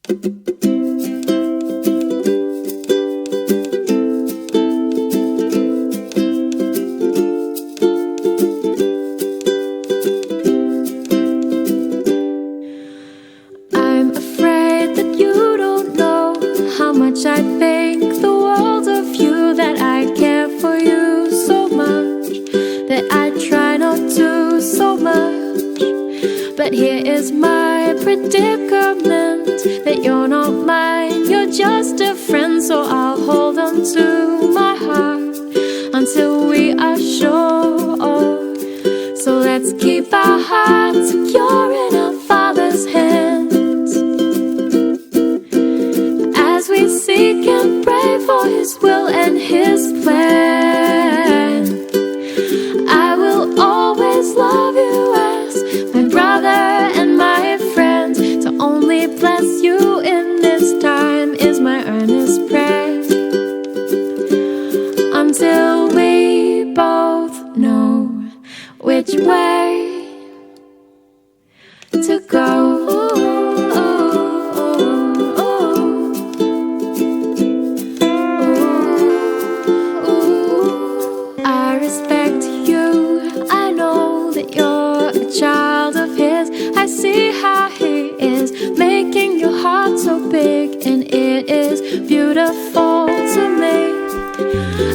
I'm afraid that you don't know how much I think the world of you, that I care for you so much, that I try not to so much. But here is my predicament, that you're not mine, you're just a friend. So I'll hold on to my heart until we are sure. So let's keep our hearts secure in our Father's hands, as we seek and pray for His will and His plan. I will always love you as my brother and my friend. To only bless you in this time is my earnest prayer, until we both know which way to go. I respect you, I know that you're a child of His. I see how He is making your heart so big, and it is beautiful to me.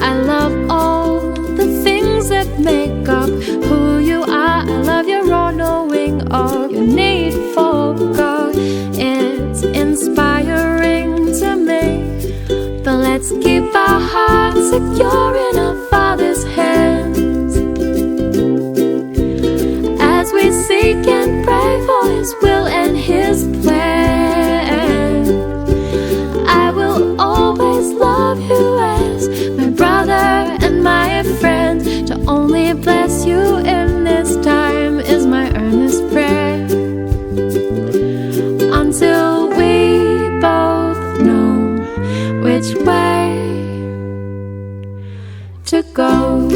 I love all the things that make up who you are. I love your all-knowing, all your need for God. It's inspiring to me. But let's keep our hearts secure in our Father's hands, as we seek and pray for His will and His plan. I will always love you as my brother and my friend. To only bless you in this time is my earnest prayer, until we both know which way to go.